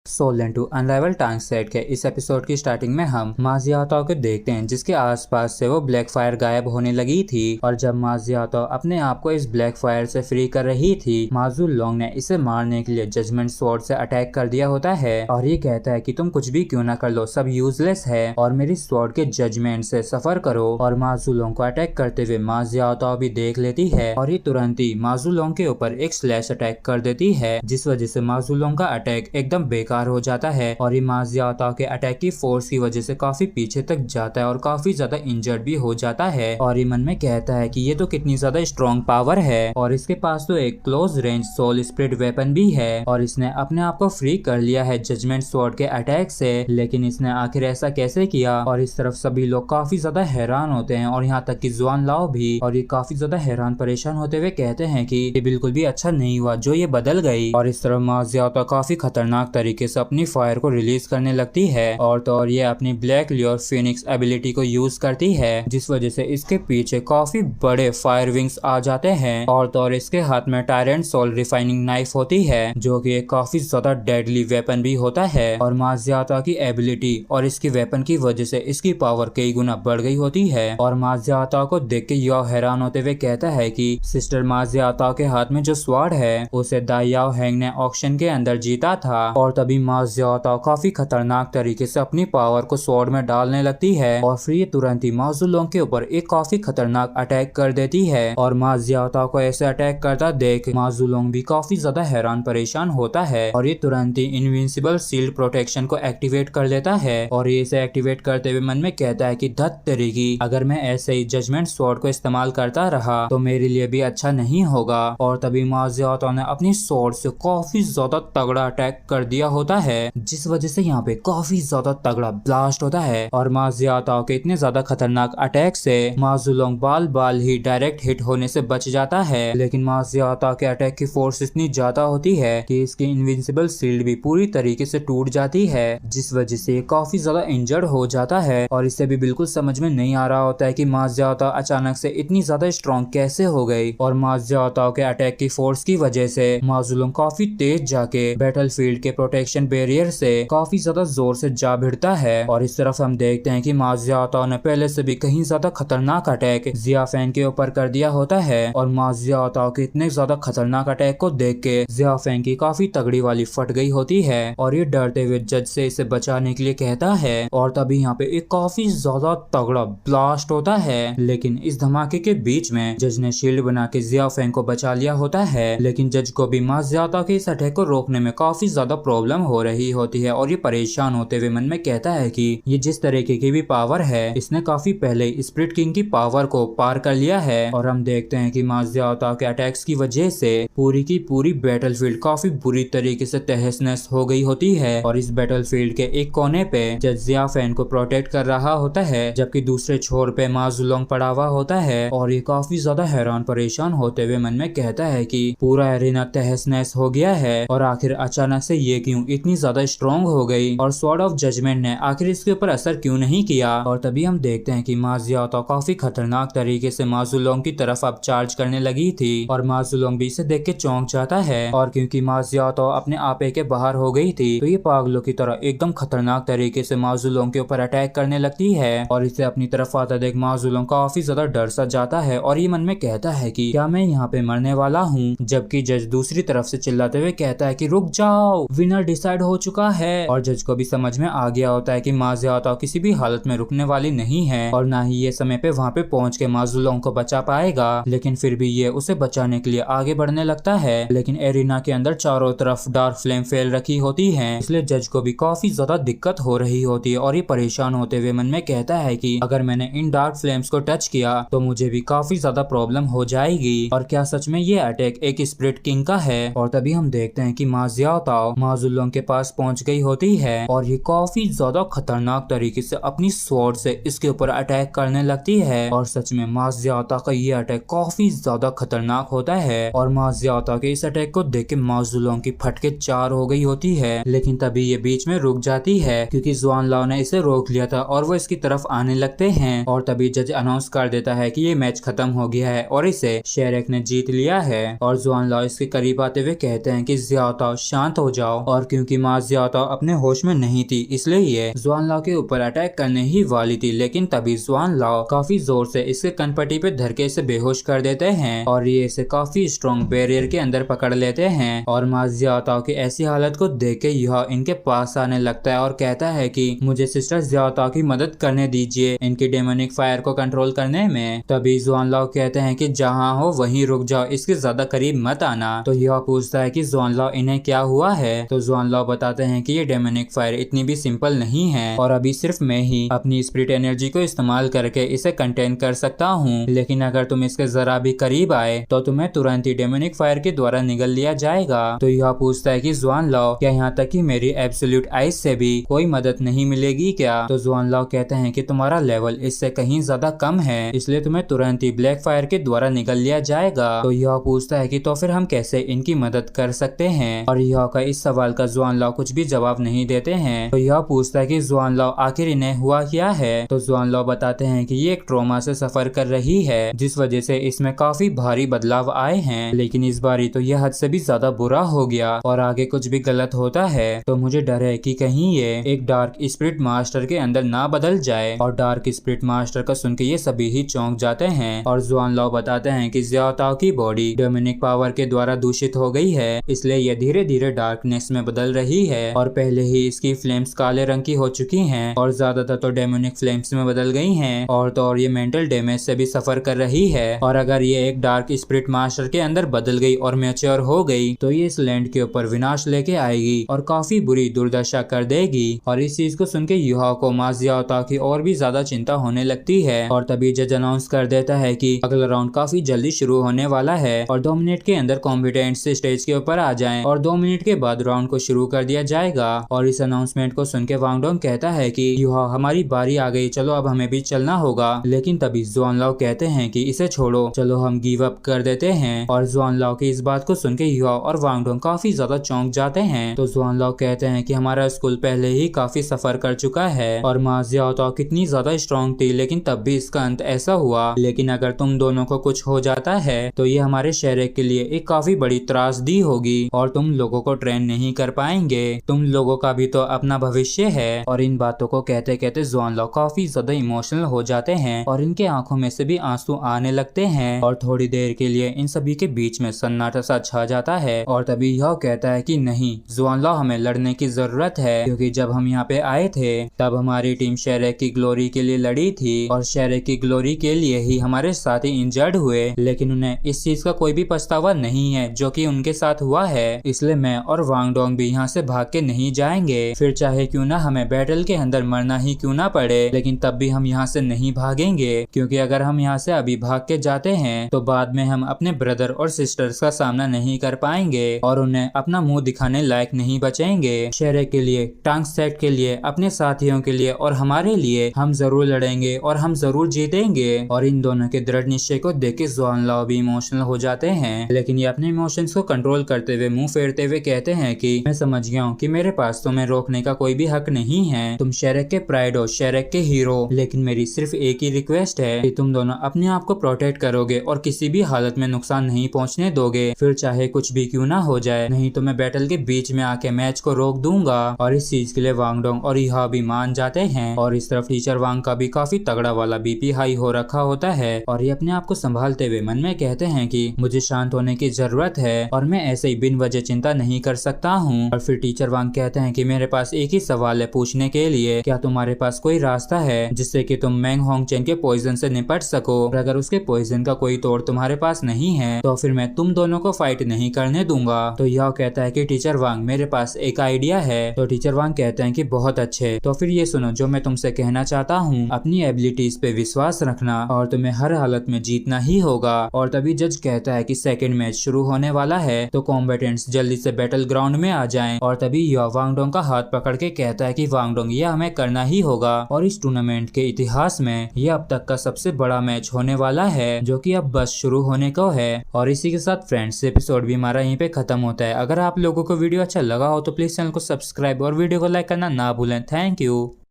[SPEAKER 1] Soul and to unravel टांग सेट के इस एपिसोड की स्टार्टिंग में हम मा जियाओ को देखते हैं जिसके आसपास से वो ब्लैक फायर गायब होने लगी थी और जब मा जियाओ अपने आप को इस ब्लैक फायर से फ्री कर रही थी मा जुलोंग ने इसे मारने के लिए जजमेंट स्वॉर्ड से अटैक कर दिया होता है और ये कहता है कि तुम कुछ भी क्यों ना कर लो, सब यूजलेस है और मेरी स्वॉर्ड के जजमेंट से सफर करो। और मा जुलोंग को अटैक करते हुए मा जियाओ भी देख लेती है और ये तुरंत ही मा जुलोंग के ऊपर एक स्लैश अटैक कर देती है जिस वजह से मा जुलोंग का अटैक एकदम बेकार हो जाता है और ये मा जियाओ के अटैक की फोर्स की वजह से काफी पीछे तक जाता है और काफी ज्यादा इंजर्ड भी हो जाता है। और ये मन में कहता है कि ये तो कितनी ज्यादा स्ट्रॉन्ग पावर है और इसके पास तो एक close range soul split weapon भी है और इसने अपने आप को फ्री कर लिया है जजमेंट स्वॉर्ड के अटैक से। लेकिन इसने आखिर ऐसा कैसे किया। और इस तरफ सभी लोग काफी ज्यादा हैरान होते हैं और यहाँ तक कि जुआन लाओ भी। और ये काफी ज्यादा हैरान परेशान होते हुए कहते हैं कि ये बिल्कुल भी अच्छा नहीं हुआ जो ये बदल गई। और इस तरफ मा जियाओ काफी खतरनाक तरीके से अपनी फायर को रिलीज करने लगती है और तो और ये अपनी ब्लैक लियोर फिनिक्स एबिलिटी को यूज करती है जिस वजह से इसके पीछे काफी बड़े फायर विंग्स आ जाते हैं और तो और इसके हाथ में टायरेंट सोल रिफाइनिंग नाइफ होती है जो कि एक काफी ज्यादा डेडली वेपन भी होता है। और मा जियाओ की एबिलिटी और इसकी वेपन की वजह से इसकी पावर कई गुना बढ़ गई होती है। और मा जियाओ को देख के याओ हैरान होते हुए कहता है कि सिस्टर मा जियाओ के हाथ में जो स्वॉर्ड है उसे दायाओ हैंग ने ऑक्शन के अंदर जीता था। और तभी मा जियाओ काफी खतरनाक तरीके से अपनी पावर को स्वॉर्ड में डालने लगती है और फिर ये तुरंत ही मा जुलोंग के ऊपर एक काफी खतरनाक अटैक कर देती है। और मा जियाओ को ऐसे अटैक करता देख मा जुलोंग भी काफी ज्यादा हैरान परेशान होता है और ये तुरंत ही इनविंसिबल शील्ड प्रोटेक्शन को एक्टिवेट कर लेता है। और ये इसे एक्टिवेट करते हुए मन में कहता है कि धत तेरी, अगर मैं ऐसे ही जजमेंट स्वॉर्ड को इस्तेमाल करता रहा तो मेरे लिए भी अच्छा नहीं होगा। और तभी मा जियाओ ने अपनी स्वॉर्ड से काफी ज्यादा तगड़ा अटैक कर दिया होता है जिस वजह से यहाँ पे काफी ज्यादा तगड़ा ब्लास्ट होता है। और मा जियाओ के इतने ज्यादा खतरनाक अटैक से मा जुलोंग बाल बाल ही डायरेक्ट हिट होने से बच जाता है। लेकिन मा जियाओ के अटैक की फोर्स इतनी ज्यादा होती है कि इसकी इनविंसिबल शील्ड भी पूरी तरीके से टूट जाती है जिस वजह से काफी ज्यादा इंजर्ड हो जाता है। और इससे भी बिल्कुल समझ में नहीं आ रहा होता है कि मा जियाओ अचानक से इतनी ज्यादा स्ट्रॉन्ग कैसे हो गई। और मा जियाओ के अटैक की फोर्स की वजह से मा जुलोंग काफी तेज जाके बैटल फील्ड के प्रोटेक्शन प्रोटेक्शन बैरियर से काफी ज्यादा जोर से जा भिड़ता है। और इस तरफ हम देखते हैं कि मा जियाओ ने पहले से भी कहीं ज्यादा खतरनाक अटैक जिया फैन के ऊपर कर दिया होता है। और मा जियाओ के इतने ज्यादा खतरनाक अटैक को देख के जिया फैन की काफी तगड़ी वाली फट गई होती है और ये डरते हुए जज से इसे बचाने के लिए कहता है। और तभी यहाँ पे एक काफी ज्यादा तगड़ा ब्लास्ट होता है, लेकिन इस धमाके के बीच में जज ने शील्ड बना के जिया फैन को बचा लिया होता है। लेकिन जज को भी मा जियाओ के इस अटैक को रोकने में काफी ज्यादा प्रॉब्लम हो रही होती है और ये परेशान होते हुए मन में कहता है कि ये जिस तरीके की भी पावर है इसने काफी पहले स्पिरिट किंग की पावर को पार कर लिया है। और हम देखते हैं कि मा जियाओ के अटैक्स की वजह से पूरी की पूरी बैटलफील्ड काफी बुरी तरीके से तहस नहस हो गई होती है। और इस बैटलफील्ड के एक कोने पे जज जिया फैन को प्रोटेक्ट कर रहा होता है, जबकि दूसरे छोर पे मा जुलोंग पड़ा हुआ होता है। और ये काफी ज्यादा हैरान परेशान होते हुए मन में कहता है कि पूरा एरिना तहस नहस हो गया है और आखिर अचानक से ये क्यों इतनी ज्यादा स्ट्रॉन्ग हो गई और स्वॉर्ड ऑफ जजमेंट ने आखिर इसके ऊपर असर क्यों नहीं किया। और तभी हम देखते हैं कि मा जियाओ काफी खतरनाक तरीके से मा जुलोंग की तरफ अब चार्ज करने लगी थी और मा जुलोंग भी इसे देख के चौंक जाता है। और क्योंकि मा जियाओ अपने आपे के बाहर हो गई थी तो ये पागलों की तरह एकदम खतरनाक तरीके से मा जुलोंग के ऊपर अटैक करने लगती है। और इसे अपनी तरफ आता देख मा जुलोंग काफी ज्यादा डर सा जाता है और ये मन में कहता है कि क्या मैं यहाँ पे मरने वाला हूँ। जबकि जज दूसरी तरफ से चिल्लाते हुए कहता है कि रुक जाओ, विनर डिसाइड हो चुका है। और जज को भी समझ में आ गया होता है कि मा जियाओ किसी भी हालत में रुकने वाली नहीं है और ना ही ये समय पे वहाँ पे पहुँच के मा जुलोंग को बचा पाएगा। लेकिन फिर भी ये उसे बचाने के लिए आगे बढ़ने लगता है। लेकिन एरिना के अंदर चारों तरफ डार्क फ्लेम फैल रखी होती है, इसलिए जज को भी काफी ज्यादा दिक्कत हो रही होती है। और ये परेशान होते हुए मन में कहता है कि अगर मैंने इन डार्क फ्लेम्स को टच किया तो मुझे भी काफी ज्यादा प्रॉब्लम हो जाएगी। और क्या सच में ये अटैक एक स्पिरिट किंग का है। और तभी हम देखते हैं कि मा जियाओ मा जुलोंग के पास पहुंच गई होती है और ये काफी ज्यादा खतरनाक तरीके से अपनी स्वॉर्ड से इसके ऊपर अटैक करने लगती है। और सच में मा जियाओ का ये अटैक काफी ज्यादा खतरनाक होता है और मा जियाओ के इस अटैक को देख के मा जुलोंग की फटके चार हो गई होती है। लेकिन तभी ये बीच में रुक जाती है क्योंकि जुआन लाओ ने इसे रोक लिया था और वो इसकी तरफ आने लगते हैं। और तभी जज अनाउंस कर देता है कि ये मैच खत्म हो गया है और इसे शेरेक ने जीत लिया है। और जुआन लाओ इसके करीब आते हुए कहते हैं कि जियाओ शांत हो जाओ। और क्योंकि मा जियाओ अपने होश में नहीं थी इसलिए ये जुआन लाओ के ऊपर अटैक करने ही वाली थी। लेकिन तभी जुआन लाओ काफी जोर से इसके कनपट्टी पे धर के इसे बेहोश कर देते हैं और ये इसे काफी स्ट्रॉन्ग बैरियर के अंदर पकड़ लेते हैं। और मा जियाओ की ऐसी हालत को देख के यह इनके पास आने लगता है और कहता है कि मुझे सिस्टर जियाओ की मदद करने दीजिए इनकी डेमोनिक फायर को कंट्रोल करने में। तभी जुआन लाओ कहते हैं कि जहाँ हो वहीं रुक जाओ, इसके ज्यादा करीब मत आना। तो यह पूछता है कि जुआन लाओ इन्हें क्या हुआ है। तो जुआन लाओ बताते हैं कि ये डेमोनिक फायर इतनी भी सिंपल नहीं है और अभी सिर्फ मैं ही अपनी स्पिरिट एनर्जी को इस्तेमाल करके इसे कंटेन कर सकता हूँ। लेकिन अगर तुम इसके जरा भी करीब आए तो तुम्हें तुरंत ही डेमोनिक फायर के द्वारा निगल लिया जाएगा। तो यह पूछता है कि जुआन लाओ क्या यहाँ तक कि मेरी एब्सोल्यूट आइज से भी कोई मदद नहीं मिलेगी क्या। तो जुआन लाओ कहते हैं कि तुम्हारा लेवल इससे कहीं ज्यादा कम है इसलिए तुम्हें तुरंत ही ब्लैक फायर के द्वारा निगल लिया जाएगा। तो यह पूछता है कि तो फिर हम कैसे इनकी मदद कर सकते हैं। और यह का इस सवाल का जुआन लाओ कुछ भी जवाब नहीं देते हैं। तो यह पूछता है कि जुआन लाओ आखिर इन्हें हुआ क्या है। तो जुआन लाओ बताते हैं कि ये एक ट्रॉमा से सफर कर रही है जिस वजह से इसमें काफी भारी बदलाव आए हैं, लेकिन इस बारी तो यह हद से भी ज्यादा बुरा हो गया और आगे कुछ भी गलत होता है तो मुझे डर है कि कहीं ये एक डार्क स्पिरिट मास्टर के अंदर ना बदल जाए। और डार्क स्पिरिट मास्टर का सुन के ये सभी ही चौंक जाते हैं। और जुआन लाओ बताते हैं कि जियाओ की बॉडी डेमोनिक पावर के द्वारा दूषित हो गई है इसलिए ये धीरे धीरे डार्कनेस में बदल रही है और पहले ही इसकी फ्लेम्स काले रंग की हो चुकी हैं और ज्यादातर तो डेमोनिक फ्लेम्स में बदल गई हैं और तो और ये मेंटल डैमेज से भी सफर कर रही है। और अगर ये एक डार्क स्पिरिट मास्टर के अंदर बदल गई और मैच्योर हो गई तो ये इस लैंड के ऊपर विनाश लेके आएगी और काफी बुरी दुर्दशा कर देगी। और इस चीज को सुन के युहा को मा जियाओ की और भी ज्यादा चिंता होने लगती है। और तभी जज अनाउंस कर देता है कि अगला राउंड काफी जल्दी शुरू होने वाला है और 2 मिनट के अंदर कॉम्पिटेंट से स्टेज के ऊपर आ जाएं और 2 मिनट के बाद राउंड को शुरू कर दिया जाएगा। और इस अनाउंसमेंट को सुन के वांग डोंग कहता है कि युहा हमारी बारी आ गई, चलो अब हमें भी चलना होगा। लेकिन तभी जुआन लाओ कहते हैं कि इसे छोड़ो, चलो हम गिव अप कर देते हैं। और जुआन लाओ की इस बात को सुन के युहा और वांग डोंग काफी ज्यादा चौंक जाते हैं। तो जुआन लाओ कहते हैं कि हमारा स्कूल पहले ही काफी सफर कर चुका है और मा जियाओ कितनी ज्यादा स्ट्रॉन्ग थी लेकिन तब भी इसका अंत ऐसा हुआ। लेकिन अगर तुम दोनों को कुछ हो जाता है तो ये हमारे शहर के लिए एक काफी बड़ी त्रासदी होगी और तुम लोगों को ट्रेन नहीं कर पाएंगे, तुम लोगों का भी तो अपना भविष्य है। और इन बातों को कहते कहते जुआनलाओ काफी ज्यादा इमोशनल हो जाते हैं और इनके आंखों में से भी आंसू आने लगते हैं और थोड़ी देर के लिए इन सभी के बीच में सन्नाटा सा छा जाता है। और तभी यह कहता है कि नहीं जुआनलाओ, हमें लड़ने की जरूरत है, क्योंकि जब हम यहाँ पे आए थे तब हमारी टीम शेरेक की ग्लोरी के लिए लड़ी थी और शेरेक की ग्लोरी के लिए ही हमारे साथी इंजर्ड हुए, लेकिन उन्हें इस चीज का कोई भी पछतावा नहीं है जो कि उनके साथ हुआ है। इसलिए मैं और वांग डोंग भी यहाँ से भाग के नहीं जाएंगे, फिर चाहे क्यों ना हमें बैटल के अंदर मरना ही क्यों ना पड़े, लेकिन तब भी हम यहाँ से नहीं भागेंगे, क्योंकि अगर हम यहाँ से अभी भाग के जाते हैं तो बाद में हम अपने ब्रदर और सिस्टर्स का सामना नहीं कर पाएंगे और उन्हें अपना मुंह दिखाने लायक नहीं बचेंगे। शेरेक के लिए, टांग सेट के लिए, अपने साथियों के लिए और हमारे लिए हम जरूर लड़ेंगे और हम जरूर जीतेंगे। और इन दोनों के दृढ़ निश्चय को देख के जुआनलाओ भी इमोशनल हो जाते हैं, लेकिन ये अपने इमोशंस को कंट्रोल करते हुए मुंह फेरते हुए कहते हैं कि मैं समझ गया हूँ कि मेरे पास तुम्हें रोकने का कोई भी हक नहीं है, तुम शेरेक के प्राइड हो, शेरेक के हीरो, लेकिन मेरी सिर्फ एक ही रिक्वेस्ट है कि तुम दोनों अपने आप को प्रोटेक्ट करोगे और किसी भी हालत में नुकसान नहीं पहुंचने दोगे, फिर चाहे कुछ भी क्यों ना हो जाए, नहीं तो मैं बैटल के बीच में आके मैच को रोक दूंगा। और इस चीज के लिए वांग डोंग और यहा भी मान जाते हैं और इस तरफ टीचर वांग का भी काफी तगड़ा वाला बीपी हाई हो रखा होता है और ये अपने आप को संभालते हुए मन में कहते हैं कि मुझे शांत होने की जरूरत है और मैं ऐसे ही बिन वजह चिंता नहीं कर सकता हूँ। और फिर टीचर वांग कहते हैं कि मेरे पास एक ही सवाल है पूछने के लिए, क्या तुम्हारे पास कोई रास्ता है जिससे कि तुम मैंग होंगचेन के पॉइजन से निपट सको, और अगर उसके पॉइजन का कोई तोड़ तुम्हारे पास नहीं है तो फिर मैं तुम दोनों को फाइट नहीं करने दूंगा। तो यह कहता है कि टीचर वांग मेरे पास एक आइडिया है। तो टीचर वांग कहते हैं कि बहुत अच्छे, तो फिर ये सुनो जो मैं तुमसे कहना चाहता हूँ, अपनी एबिलिटीज पे विश्वास रखना और तुम्हें हर हालत में जीतना ही होगा। और तभी जज कहता है कि सेकंड मैच शुरू होने वाला है, तो कॉम्बेटेंट्स जल्दी से बैटल ग्राउंड में आ जाएं। और तभी यह वांग डोंग का हाथ पकड़ के कहता है कि वांग डोंग ये हमें करना ही होगा और इस टूर्नामेंट के इतिहास में यह अब तक का सबसे बड़ा मैच होने वाला है जो कि अब बस शुरू होने को है। और इसी के साथ फ्रेंड्स एपिसोड भी हमारा यहीं पे खत्म होता है। अगर आप लोगों को वीडियो अच्छा लगा हो तो प्लीज चैनल को सब्सक्राइब और वीडियो को लाइक करना ना भूलें। Thank you.